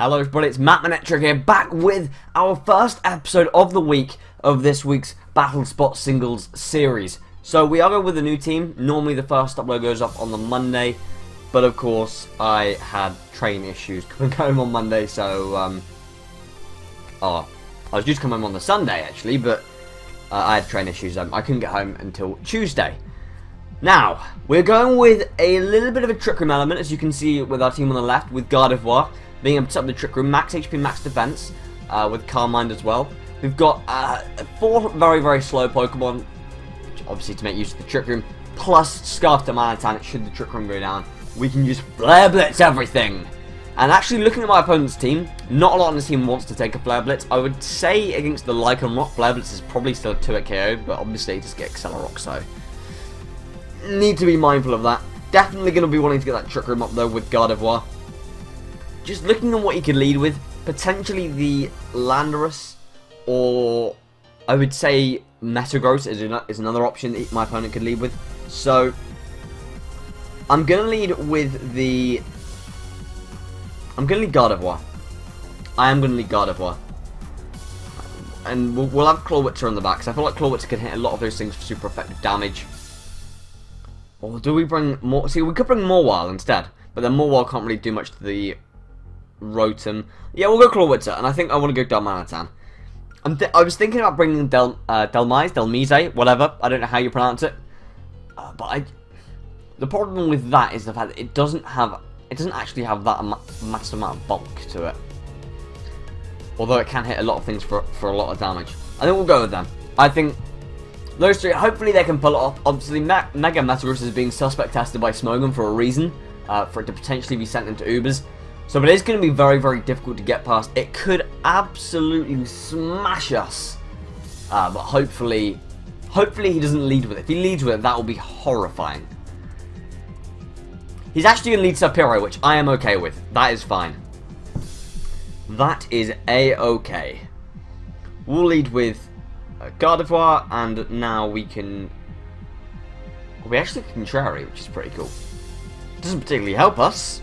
Hello everybody, it's MattManectric here, back with our first episode of the week of this week's BattleSpot singles series. So we are going with a new team. Normally the first upload goes up on the Monday, but of course I had train issues coming home on Monday, so I was due to come home on the Sunday actually, but I had train issues. I couldn't get home until Tuesday. Now, we're going with a little bit of a trick room element, as you can see with our team on the left, with Gardevoir being able to set up the trick room, max HP, max defense, with Calm Mind as well. We've got 4 very, very slow Pokemon, obviously to make use of the trick room, plus Scarf to Manatan should the trick room go down. We can use Flare Blitz everything! And actually, looking at my opponent's team, not a lot on this team wants to take a Flare Blitz. I would say against the Lycanroc, Flare Blitz is probably still a 2-hit KO, but obviously just get Accelerock, so need to be mindful of that. Definitely going to be wanting to get that trick room up though with Gardevoir. Just looking at what he could lead with, potentially the Landorus, or I would say Metagross is another option that my opponent could lead with. So I'm going to lead with the... I'm going to lead Gardevoir. I am going to lead Gardevoir. And we'll have Clawitzer on the back, because I feel like Clawitzer can hit a lot of those things for super effective damage. Or do we bring more... See, we could bring Mawile instead, but then Mawile can't really do much to the Rotom. Yeah, we'll go Clawitzer, and I think I want to go Darmanitan. I was thinking about bringing Delmise, whatever. I don't know how you pronounce it. But the problem with that is the fact that it doesn't actually have that massive amount of bulk to it. Although it can hit a lot of things for a lot of damage. I think we'll go with them. I think those three, hopefully they can pull it off. Obviously, Mega Metagross is being suspect tested by Smogon for a reason. For it to potentially be sent into Ubers. So it is going to be very, very difficult to get past. It could absolutely smash us. But hopefully he doesn't lead with it. If he leads with it, that will be horrifying. He's actually going to lead Serpero, which I am okay with. That is fine. That is a-okay. We'll lead with Gardevoir, and now we can... We actually can Contrary, which is pretty cool. Doesn't particularly help us.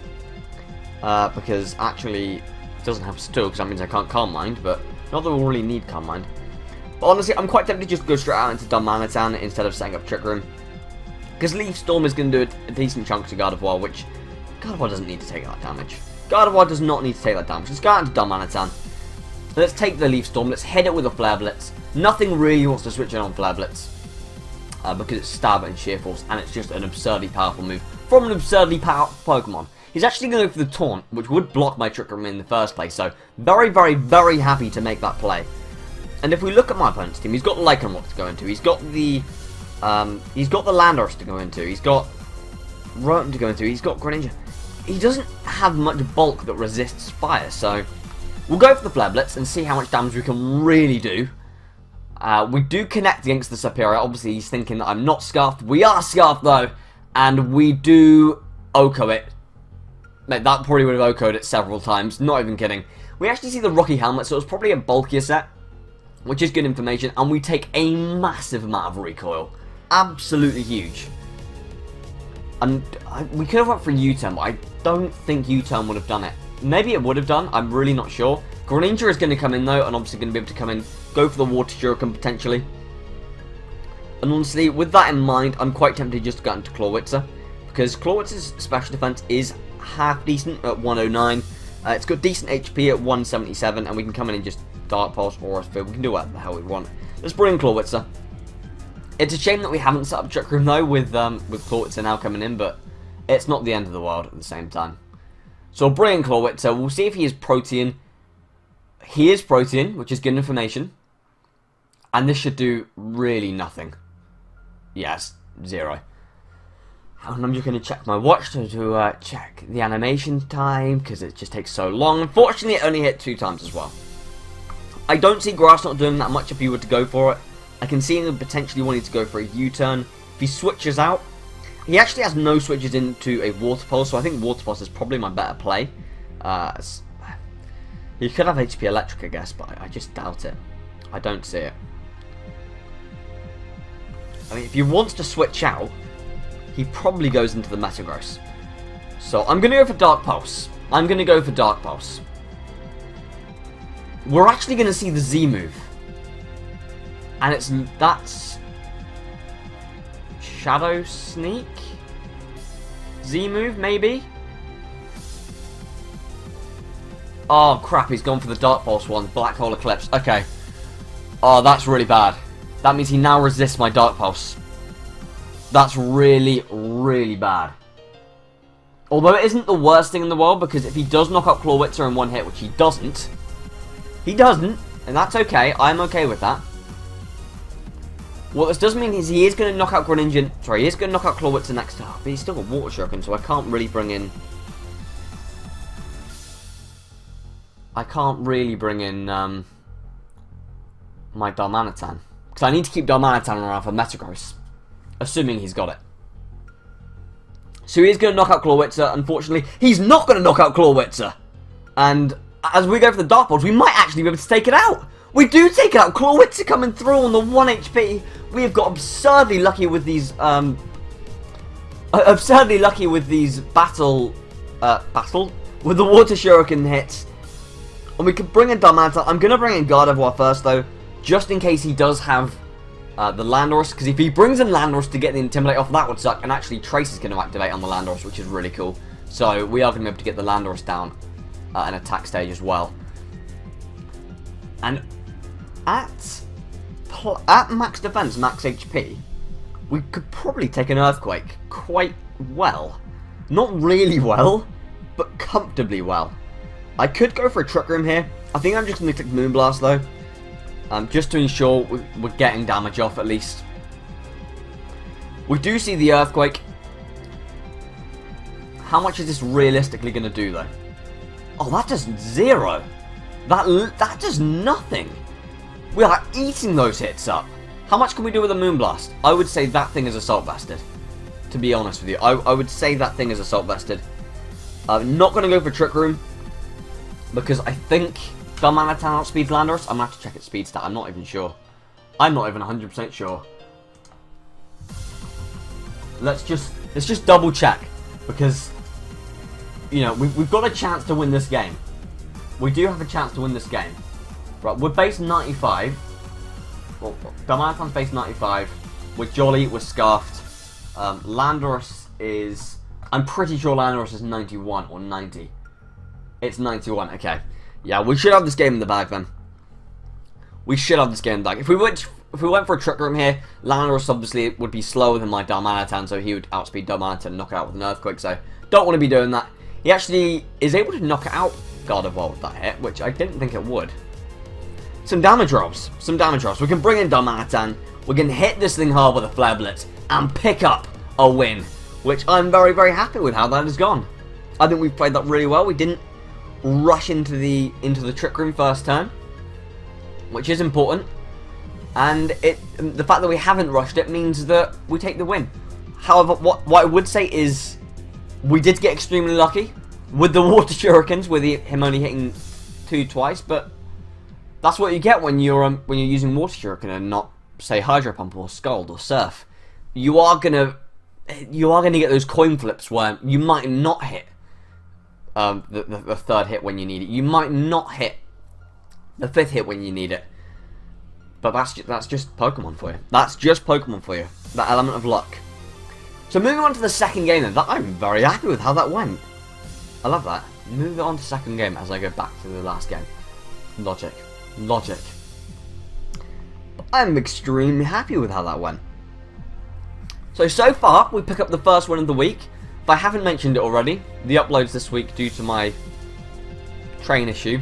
Because actually it doesn't have Still, because that means I can't Calm Mind, but not that we'll really need Calm Mind. But honestly, I'm quite tempted to just go straight out into Darmanitan instead of setting up Trick Room. Because Leaf Storm is going to do a decent chunk to Gardevoir, which Gardevoir doesn't need to take that damage. Gardevoir does not need to take that damage. Let's go out into Darmanitan. Let's take the Leaf Storm, let's hit it with a Flare Blitz. Nothing really wants to switch in on Flare Blitz. Because it's Stab and Sheer Force, and it's just an absurdly powerful move from an absurdly powerful Pokemon. He's actually going to go for the Taunt, which would block my Trick Room in the first place, so very, very, very happy to make that play. And if we look at my opponent's team, he's got Lycanroc to go into, he's got the Landorus to go into, he's got Rotom to go into, he's got Greninja. He doesn't have much bulk that resists fire, so we'll go for the Flare Blitz and see how much damage we can really do. We do connect against the Serpero. Obviously he's thinking that I'm not Scarfed. We are Scarfed though, and we do OHKO it. Mate, that probably would have OHKO'd it several times, not even kidding. We actually see the Rocky Helmet, so it's probably a bulkier set, which is good information, and we take a massive amount of recoil. Absolutely huge. And we could have went for a U-turn, but I don't think U-turn would have done it. Maybe it would have done, I'm really not sure. Greninja is going to come in though, and obviously going to be able to come in, go for the Water Shuriken potentially. And honestly, with that in mind, I'm quite tempted just to go into Clawitzer, because Clawitzer's special defense is half decent at 109. It's got decent HP at 177, and we can come in and just Dark Pulse or Sphere. We can do whatever the hell we want. Let's bring in Clawitzer. It's a shame that we haven't set up Trick Room though with Clawitzer now coming in, but it's not the end of the world at the same time. So we'll bring in Clawitzer. We'll see if he is Protean. He is Protean, which is good information. And this should do really nothing. Yes, 0. And I'm just going to check my watch to check the animation time, because it just takes so long. Unfortunately, it only hit 2 times as well. I don't see Grass not doing that much if he were to go for it. I can see him potentially wanting to go for a U-turn. If he switches out, he actually has no switches into a Water Pulse, so I think Water Pulse is probably my better play. He could have HP Electric, I guess, but I just doubt it. I don't see it. I mean, if he wants to switch out, he probably goes into the Metagross. So I'm going to go for Dark Pulse. I'm going to go for Dark Pulse. we're actually going to see the Z move. And that's Shadow Sneak? Z move, maybe? Oh, crap, he's gone for the Dark Pulse one. Black Hole Eclipse. Okay. Oh, that's really bad. That means he now resists my Dark Pulse. That's really, really bad. Although it isn't the worst thing in the world, because if he does knock out Clawitzer in one hit, which he doesn't, and that's okay. I'm okay with that. What this does mean is he is going to knock out Greninja. Sorry, he is going to knock out Clawitzer next time, but he's still got Water Shuriken, so I can't really bring in. My Darmanitan, because I need to keep Darmanitan around for Metagross, assuming he's got it. So he is going to knock out Clawitzer. Unfortunately, he's not going to knock out Clawitzer. And as we go for the Dark Pulse, we might actually be able to take it out. We do take it out. Clawitzer coming through on the 1 HP. We have got absurdly lucky with these battle with the Water Shuriken hits. And we could bring in Darmanitan. I'm going to bring in Gardevoir first, though, just in case he does have the Landorus, because if he brings in Landorus to get the Intimidate off, that would suck, and actually Trace is going to activate on the Landorus, which is really cool. So we are going to be able to get the Landorus down an attack stage as well. And at max defense, max HP, we could probably take an Earthquake quite well. Not really well, but comfortably well. I could go for a Trick Room here. I think I'm just going to click Moonblast though. Just to ensure we're getting damage off at least. We do see the Earthquake. How much is this realistically going to do though? Oh, that does 0. That does nothing. We are eating those hits up. How much can we do with a Moonblast? I would say that thing is Assault Vested. To be honest with you, I would say that thing is Assault Vested. I'm not going to go for Trick Room, because I think Darmanitan outspeeds Landorus. I'm going to have to check its speed stat. I'm not even sure. I'm not even 100% sure. Let's just double check, because you know we've got a chance to win this game. We do have a chance to win this game. Right, we're base 95. Well, Darmanitan's base 95. We're Jolly. We're Scarfed. Landorus is. I'm pretty sure Landorus is 91 or 90. It's 91. Okay. Yeah, we should have this game in the bag then. We should have this game in the bag. If we went for a Trick Room here, Landorus obviously would be slower than my Darmanitan, so he would outspeed Darmanitan and knock it out with an Earthquake, so don't want to be doing that. He actually is able to knock out Gardevoir with that hit, which I didn't think it would. Some damage rolls. Some damage rolls. We can bring in Darmanitan. We can hit this thing hard with a Flare Blitz and pick up a win, which I'm very, very happy with how that has gone. I think we've played that really well. We didn't rush into the Trick Room first turn, which is important, and the fact that we haven't rushed it means that we take the win. However, what I would say is we did get extremely lucky with the Water Shurikens, with him only hitting 2 twice, but that's what you get when you're using Water Shuriken and not, say, Hydro Pump or Scald or Surf. You are gonna get those coin flips where you might not hit the 3rd hit when you need it. You might not hit the 5th hit when you need it. But that's just Pokemon for you. That's just Pokemon for you. That element of luck. So moving on to the second game then. I'm very happy with how that went. I love that. Move on to second game as I go back to the last game. Logic. But I'm extremely happy with how that went. So far, we pick up the first win of the week. If I haven't mentioned it already, the uploads this week, due to my train issue,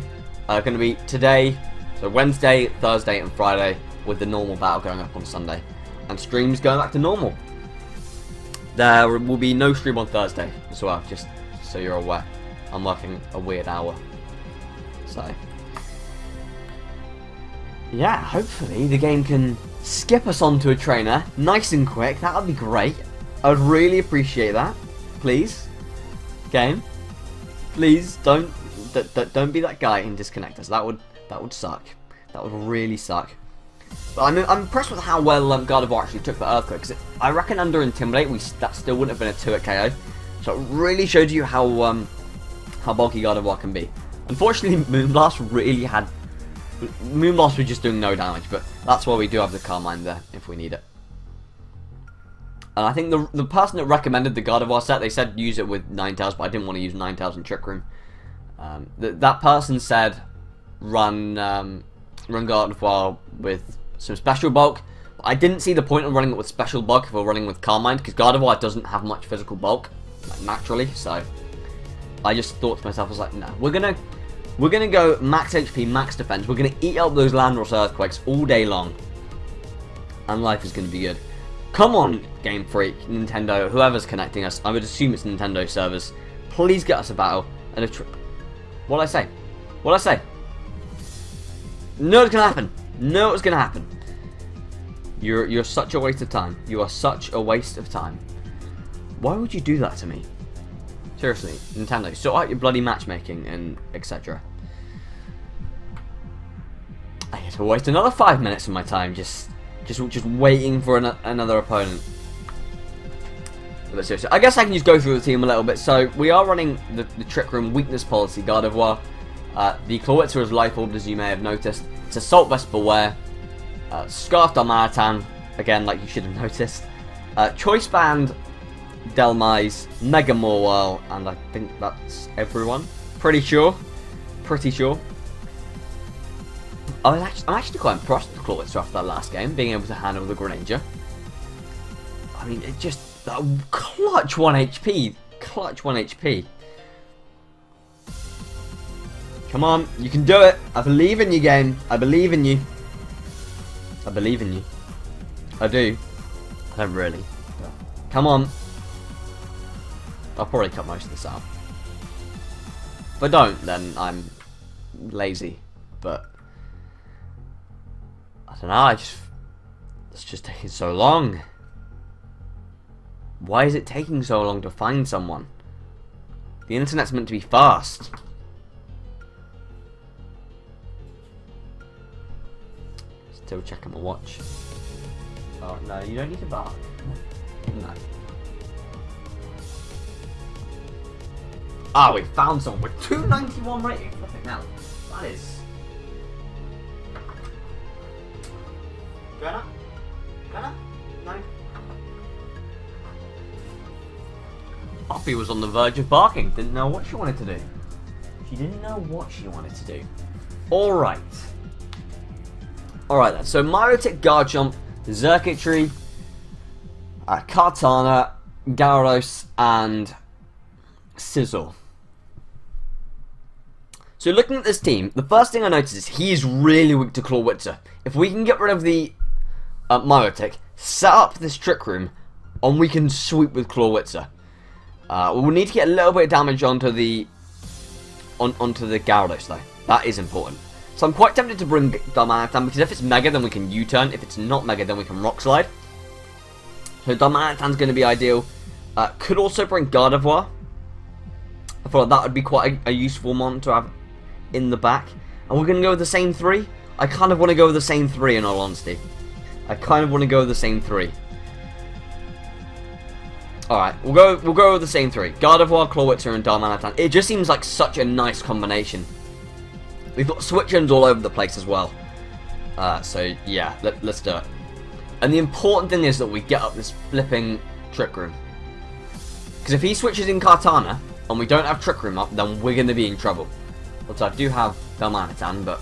are going to be today, so Wednesday, Thursday and Friday, with the normal battle going up on Sunday. And streams going back to normal. There will be no stream on Thursday as well, just so you're aware. I'm working a weird hour. So yeah, hopefully the game can skip us onto a trainer nice and quick. That would be great. I would really appreciate that. Please, game, please don't be that guy and disconnect us. That would suck. That would really suck. But I'm impressed with how well Gardevoir actually took the Earthquake, because I reckon under Intimidate that still wouldn't have been a 2-hit KO. So it really showed you how bulky Gardevoir can be. Unfortunately, Moonblast really had Moonblast was just doing no damage, but that's why we do have the Carmine there, if we need it. And I think the person that recommended the Gardevoir set, they said use it with Ninetales, but I didn't want to use Ninetales in Trick Room. That person said run Gardevoir with some Special Bulk. I didn't see the point of running it with Special Bulk if we're running with Carmine, because Gardevoir doesn't have much physical bulk, like, naturally, so I just thought to myself, I was like, no, we're gonna go max HP, max defense, we're gonna eat up those Landorus Earthquakes all day long, and life is gonna be good. Come on, Game Freak, Nintendo, whoever's connecting us, I would assume it's Nintendo servers, please get us a battle, and a trip. What'd I say? What'd I say? No, it's gonna happen. No, it's gonna happen. You're such a waste of time. You are such a waste of time. Why would you do that to me? Seriously, Nintendo, sort out your bloody matchmaking and etc. I get to waste another 5 minutes of my time just waiting for another opponent. But seriously, I guess I can just go through the team a little bit. So we are running the Trick Room weakness policy Gardevoir. The Clawitzer is Life Orbed, as you may have noticed. It's Assault Vest Beware. Scarf Darmanitan, again, like you should have noticed. Choice Band, Delmise, Mega Morwhirl, and I think that's everyone. Pretty sure. I'm actually quite impressed with the Clawitzer after that last game, being able to handle the Greninja. I mean, it just... clutch 1 HP. Clutch 1 HP. Come on, you can do it. I believe in you, game. I believe in you. I believe in you. I do. I don't really. Come on. I'll probably cut most of this out. If I don't, then I'm lazy. But I don't know. It's just taking so long. Why is it taking so long to find someone? The internet's meant to be fast. Still checking my watch. Oh no, you don't need to bark. No. Ah, we found someone with 291 rating. Fucking hell. That is. Gonna? No. Poppy was on the verge of barking. Didn't know what she wanted to do. She didn't know what she wanted to do. Alright. Alright then, so MattManectric, Garchomp, Xurkitree, Kartana, Gyarados, and Sizzle. So looking at this team, the first thing I notice is he is really weak to Clawitzer. If we can get rid of the MattManectric, set up this Trick Room, and we can sweep with Clawitzer. We'll need to get a little bit of damage onto the Gyarados though. That is important. So I'm quite tempted to bring Darmanitan, because if it's Mega, then we can U-turn. If it's not Mega, then we can Rock Slide. So Darmanitan's going to be ideal. Could also bring Gardevoir. I thought that would be quite a useful mon to have in the back. And we're going to go with the same three. I kind of want to go with the same three, in all honesty. I kind of want to go with the same three. Alright, we'll go with the same three. Gardevoir, Clawitzer, and Darmanitan. It just seems like such a nice combination. We've got switch-ins all over the place as well. So, yeah, let's do it. And the important thing is that we get up this flipping Trick Room. Because if he switches in Kartana, and we don't have Trick Room up, then we're going to be in trouble. Also, I do have Darmanitan, but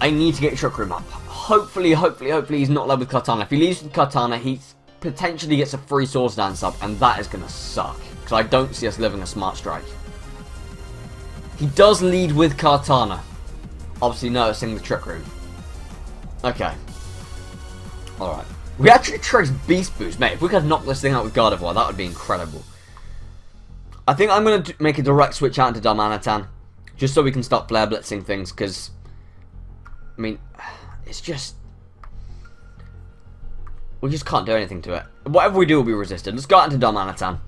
I need to get Trick Room up. Hopefully he's not led with Kartana. If he leaves with Kartana, he potentially gets a free Swords Dance up, and that is going to suck. Because I don't see us living a Smart Strike. He does lead with Kartana. Obviously noticing the Trick Room. Okay. Alright. We actually traced Beast Boost. Mate, if we could knock this thing out with Gardevoir, that would be incredible. I think I'm going to make a direct switch out into Darmanitan. Just so we can start flare blitzing things, because I mean, it's just... we just can't do anything to it. Whatever we do will be resisted. Let's go out into Darmanitan.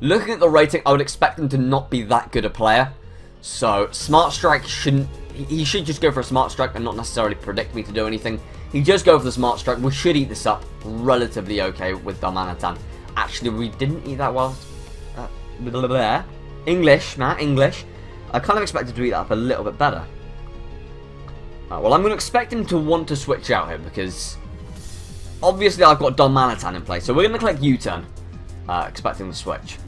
Looking at the rating, I would expect him to not be that good a player. So, Smart Strike shouldn't... he should just go for a Smart Strike and not necessarily predict me to do anything. He just go for the Smart Strike. We should eat this up relatively okay with Darmanitan. Actually, we didn't eat that well. English, Matt, English. I kind of expected to beat that up a little bit better. Well, I'm going to expect him to want to switch out here because obviously I've got Don Manatan in place. So we're going to click U-turn, expecting the switch.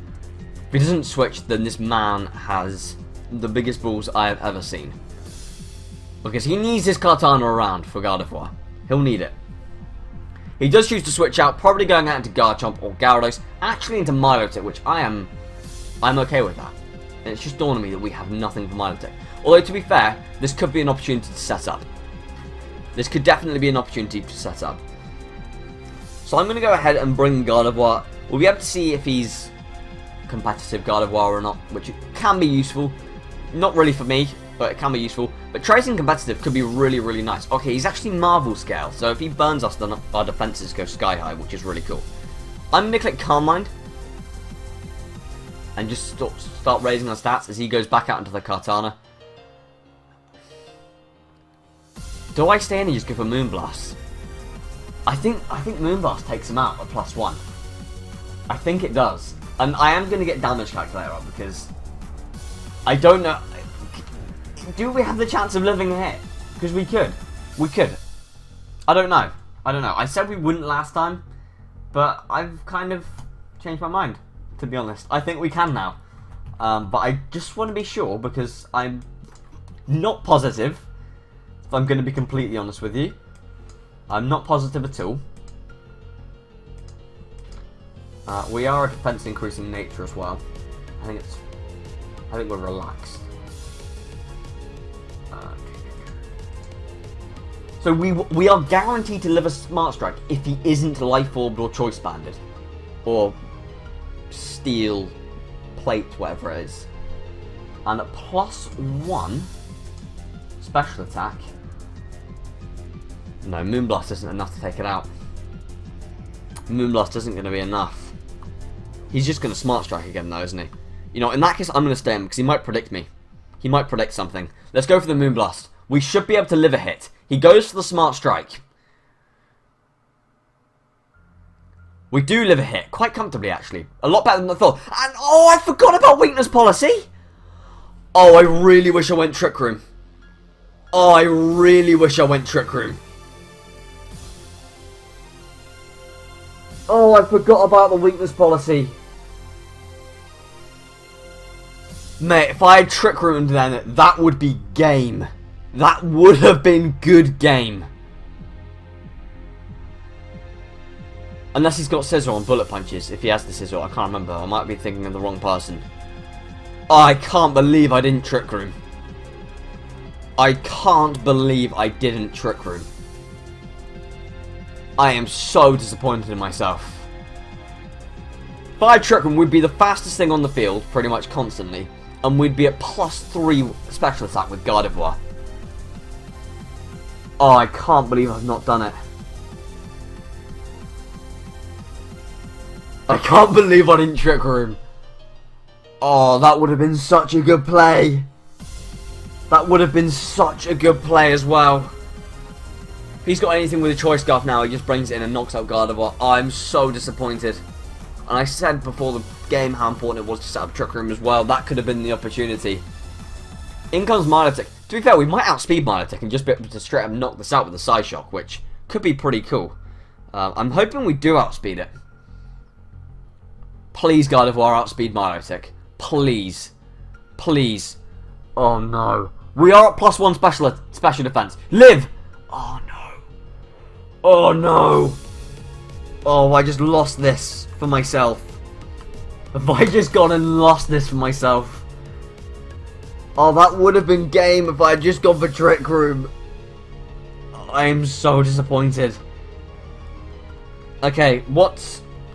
If he doesn't switch, then this man has the biggest balls I have ever seen. Because he needs his Kartana around for Gardevoir. He'll need it. He does choose to switch out, probably going out into Garchomp or Gyarados, actually into Milotic, which I'm okay with that. And it's just dawned on me that we have nothing for Milotic. Although, to be fair, this could be an opportunity to set up. This could definitely be an opportunity to set up. So I'm going to go ahead and bring Gardevoir. We'll be able to see if he's competitive Gardevoir or not, which can be useful. Not really for me, but it can be useful. But tracing competitive could be really, really nice. Okay, he's actually Marvel Scale, so if he burns us, then our defenses go sky high, which is really cool. I'm going to click Calm Mind and just start raising our stats as he goes back out into the Kartana. Do I stay in and just go for Moonblast? I think Moonblast takes him out at +1. I think it does. And I am going to get damage calculator up because I don't know. Do we have the chance of living a hit? Because we could. We could. I don't know. I said we wouldn't last time, but I've kind of changed my mind, to be honest. I think we can now. But I just want to be sure because I'm not positive. If I'm going to be completely honest with you. I'm not positive at all. We are a defense increasing nature as well. I think we're relaxed. So we are guaranteed to live a Smart Strike if he isn't Life Orbed or Choice Banded. Or Steel Plate, whatever it is. And at +1 special attack. No, Moonblast isn't enough to take it out. Moonblast isn't going to be enough. He's just going to Smart Strike again though, isn't he? You know, in that case I'm going to stay in because he might predict me. He might predict something. Let's go for the Moonblast. We should be able to live a hit. He goes for the Smart Strike. We do live a hit. Quite comfortably, actually. A lot better than I thought. And, oh, I forgot about Weakness Policy. Oh, I really wish I went Trick Room. Oh, I really wish I went Trick Room. Oh, I forgot about the Weakness Policy. Mate, if I had Trick Room then, that would be game. That would have been good game. Unless he's got Scissor on Bullet Punches. If he has the Scissor, I can't remember. I might be thinking of the wrong person. Oh, I can't believe I didn't Trick Room. I can't believe I didn't Trick Room. I am so disappointed in myself. If I had Trick Room, we'd be the fastest thing on the field, pretty much constantly. And we'd be at +3 special attack with Gardevoir. Oh, I can't believe I've not done it. I can't believe I didn't Trick Room. Oh, that would have been such a good play. That would have been such a good play as well. If he's got anything with a Choice Scarf now, he just brings it in and knocks out Gardevoir. Oh, I'm so disappointed. And I said before the game how important it was to set up Trick Room as well. That could have been the opportunity. In comes Milotic. To be fair, we might outspeed Milotic and just be able to straight up knock this out with a Side Shock, which could be pretty cool. I'm hoping we do outspeed it. Please, Gardevoir, outspeed Milotic. Please. Please. Oh, no. We are at +1 special defense. Live! Oh, no. Oh, no. Oh, I just lost this for myself. Have I just gone and lost this for myself? Oh, that would have been game if I had just gone for Trick Room. I am so disappointed. Okay,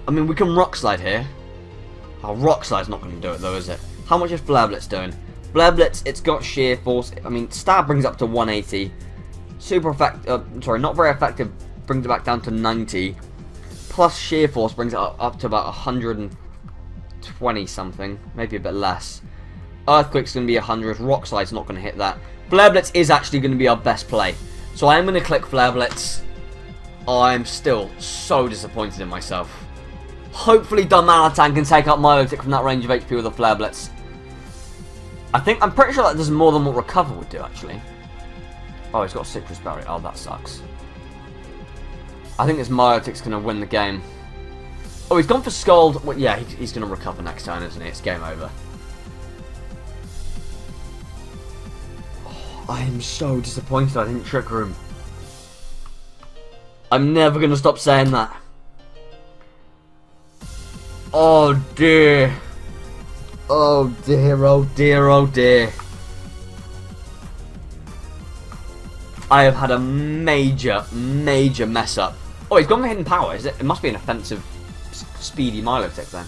I mean, we can Rock Slide here. Oh, Rock Slide's not going to do it, though, is it? How much is Flare Blitz doing? Flare Blitz, it's got Sheer Force. I mean, Stab brings it up to 180. Super effective. Sorry, not very effective. Brings it back down to 90. Plus Sheer Force brings it up to about 120 something. Maybe a bit less. Earthquake's going to be 100. Rock Slide's not going to hit that. Flare Blitz is actually going to be our best play. So I am going to click Flare Blitz. I'm still so disappointed in myself. Hopefully Don Manatan can take out Milotic from that range of HP with a Flare Blitz. I'm pretty sure that does more than what Recover would do, actually. Oh, he's got a Citrus Berry. Oh, that sucks. I think this MattManectric's going to win the game. Oh, he's gone for Scald. Well, yeah, he's going to Recover next turn, isn't he? It's game over. Oh, I am so disappointed I didn't Trick Room. I'm never going to stop saying that. Oh, dear. Oh, dear, oh, dear, oh, dear. I have had a major, major mess up. Oh, he's gone for Hidden Power. Is it? It must be an offensive, speedy Milotic then.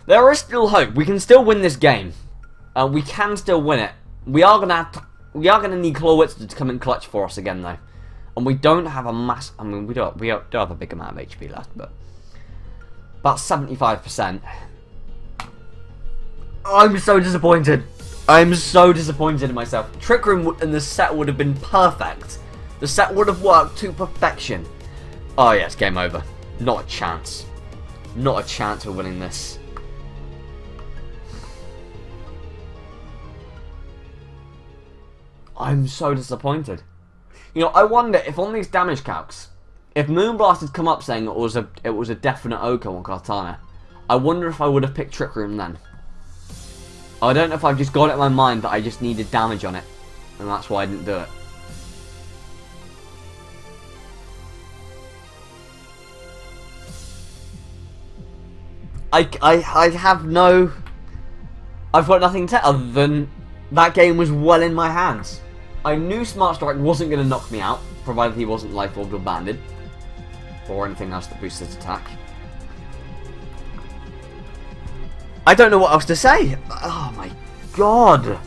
There is still hope. We can still win this game. We can still win it. We are gonna need Clawitz to come in clutch for us again though, and we don't have a mass. I mean, we do have a big amount of HP left, but about 75%. I'm so disappointed. I'm so disappointed in myself. Trick Room and the set would have been perfect. The set would have worked to perfection. Oh yeah, it's game over. Not a chance. Not a chance of winning this. I'm so disappointed. You know, I wonder if on these damage calcs, if Moonblast had come up saying it was a definite Oko on Kartana, I wonder if I would have picked Trick Room then. I don't know if I've just got it in my mind that I just needed damage on it, and that's why I didn't do it. I have no... I've got nothing to other than that game was well in my hands. I knew Smart Strike wasn't going to knock me out, provided he wasn't Life Orbed or Banded, or anything else that boosts his attack. I don't know what else to say. Oh my god.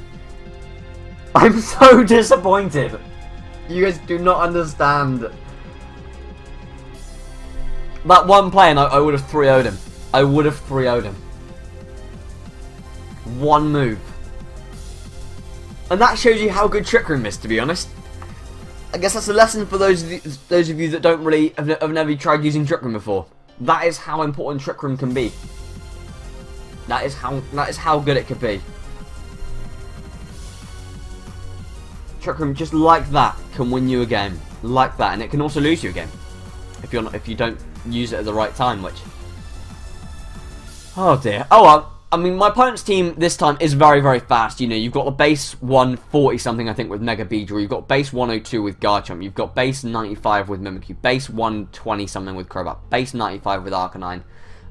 I'm so disappointed. You guys do not understand. That one play and I would have 3-0'd him. I would have 3-0'd him. One move. And that shows you how good Trick Room is, to be honest. I guess that's a lesson for those of you that don't really have never tried using Trick Room before. That is how important Trick Room can be. That is how good it could be. Trick Room just like that can win you a game, like that, and it can also lose you a game if you don't use it at the right time. Which, oh dear. Oh well. I mean, my opponent's team this time is very, very fast. You know, you've got the base 140 something, I think, with Mega Beedrill. You've got base 102 with Garchomp. You've got base 95 with Mimikyu. Base 120 something with Crobat. Base 95 with Arcanine.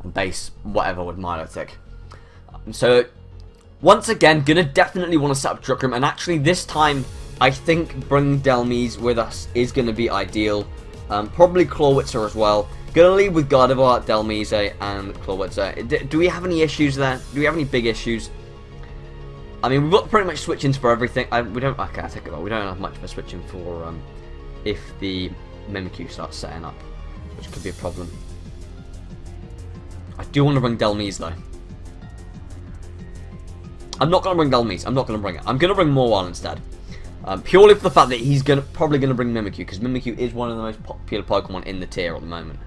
And base whatever with Milotic. So, once again, gonna definitely want to set up Trick Room. And actually, this time, I think bringing Delmise with us is gonna be ideal. Probably Clawitzer as well. Gonna lead with Gardevoir, Delmise, and Clawitzer. Do we have any issues there? Do we have any big issues? I mean, we've got pretty much switch-ins for everything. We don't. Okay, I take it back. We don't have much of a switch-in for if the Mimikyu starts setting up, which could be a problem. I do want to bring Delmise though. I'm not gonna bring Delmise. I'm not gonna bring it. I'm gonna bring Mawile instead. Purely for the fact that he's probably gonna bring Mimikyu, because Mimikyu is one of the most popular Pokemon in the tier at the moment.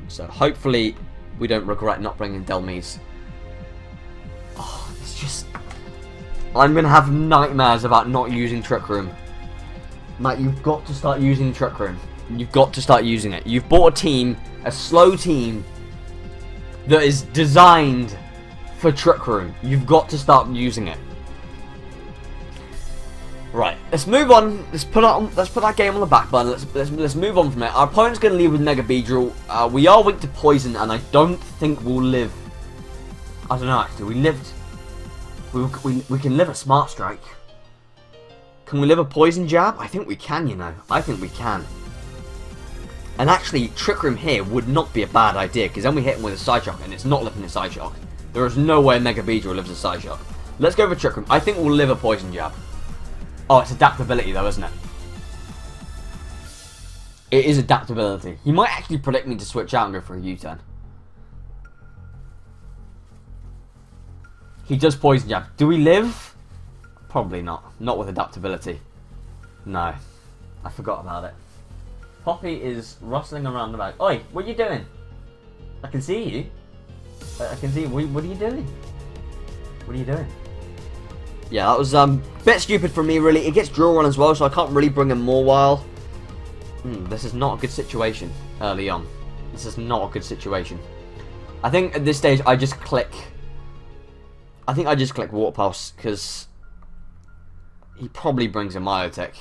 So hopefully we don't regret not bringing Delmise. Oh, it's just... I'm going to have nightmares about not using Trick Room. Matt, you've got to start using Trick Room. You've got to start using it. You've bought a team, a slow team, that is designed for Trick Room. You've got to start using it. Right, let's move on. Let's put that game on the back burner. Let's move on from it. Our opponent's going to leave with Mega Beedrill. We are weak to poison, and I don't think we'll live. I don't know. Actually, we lived. We can live a Smart Strike. Can we live a Poison Jab? I think we can. You know, I think we can. And actually, Trick Room here would not be a bad idea, because then we hit him with a Side Shock, and it's not living a Side Shock. There is no way Mega Beedrill lives a Side Shock. Let's go for Trick Room. I think we'll live a Poison Jab. Oh, it's adaptability though, isn't it? It is adaptability. He might actually predict me to switch out and go for a U-turn. He does Poison Jab. Do we live? Probably not. Not with adaptability. No. I forgot about it. Poppy is rustling around the back. Oi, what are you doing? I can see you. I can see you. What are you doing? What are you doing? Yeah, that was a bit stupid for me, really. It gets drill run as well, so I can't really bring him more while. This is not a good situation early on. This is not a good situation. I think at this stage I just click... I think I just click Water Pulse, because he probably brings a Myotech.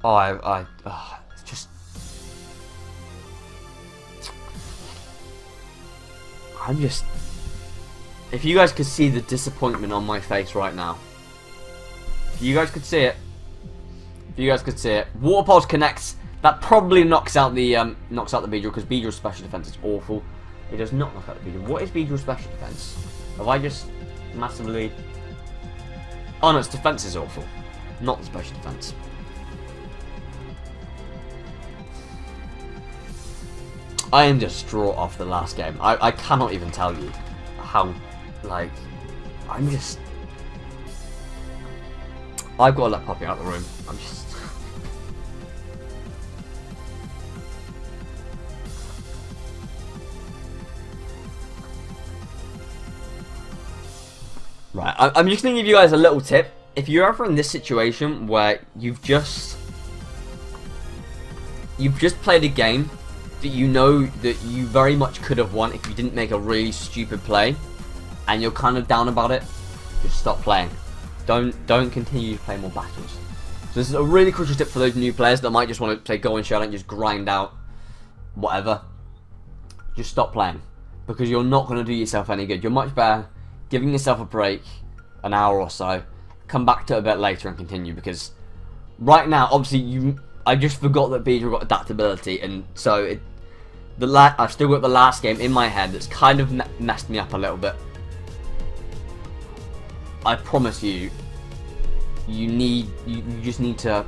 Oh, it's just... I'm just... If you guys could see the disappointment on my face right now. If you guys could see it. If you guys could see it. Water Pulse connects. That probably knocks out the Beedrill, because Beedrill's special defense is awful. It does not knock out the Beedrill. What is Beedrill's special defense? Have I just massively... Oh no, its defense is awful. Not the special defense. I am distraught off the last game. I cannot even tell you how, like, I'm just... I've got to let Poppy out of the room. I'm just... Right, I'm just going to give you guys a little tip. If you're ever in this situation where you've just played a game that you know that you very much could have won if you didn't make a really stupid play, and you're kind of down about it, just stop playing. Don't continue to play more battles. So this is a really crucial tip for those new players that might just want to say go and shut and just grind out whatever. Just stop playing, because you're not going to do yourself any good. You're much better giving yourself a break, an hour or so, come back to it a bit later and continue, because right now, obviously, I just forgot that Beedrill got adaptability, and so I've still got the last game in my head that's kind of messed me up a little bit. I promise you, you just need to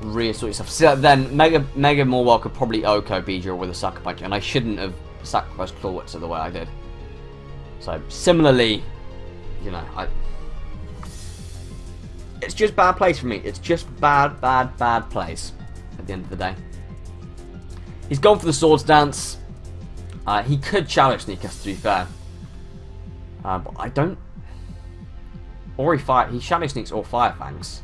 reassort yourself. So then, Mega Morwell could probably OHKO Beedrill with a Sucker Punch, and I shouldn't have sacrificed Clawitzer the way I did. So, similarly, you know, it's just bad plays for me. It's just bad plays at the end of the day. He's gone for the Swords Dance. He could Shadow Sneak us, to be fair. But I don't... Or he Shadow Sneaks or Fire Fangs.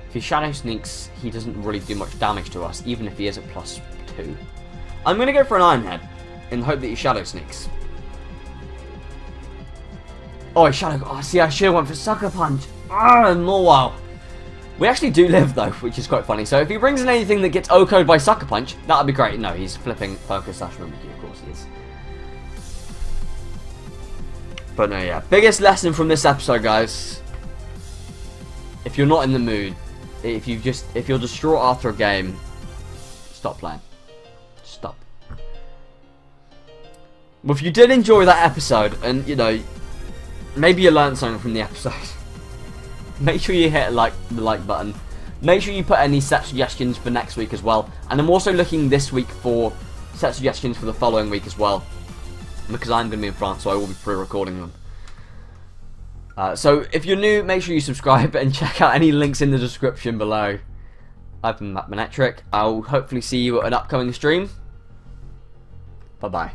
If he Shadow Sneaks, he doesn't really do much damage to us, even if he is at +2. I'm going to go for an Iron Head in the hope that he Shadow Sneaks. Oh, he Shadow... Oh, see, I should have went for Sucker Punch. Ah, more wow. We actually do live, though, which is quite funny. So if he brings in anything that gets OHKO'd by Sucker Punch, that would be great. No, he's flipping Focus Slash Mimikyu, of course he is. But no, yeah. Biggest lesson from this episode, guys. If you're not in the mood, if you're distraught after a game, stop playing. Stop. Well, if you did enjoy that episode, and, you know, maybe you learned something from the episode, make sure you hit the like button. Make sure you put any set suggestions for next week as well. And I'm also looking this week for set suggestions for the following week as well, because I'm going to be in France, so I will be pre-recording them. So if you're new, make sure you subscribe and check out any links in the description below. I've been MattManectric. I'll hopefully see you at an upcoming stream. Bye-bye.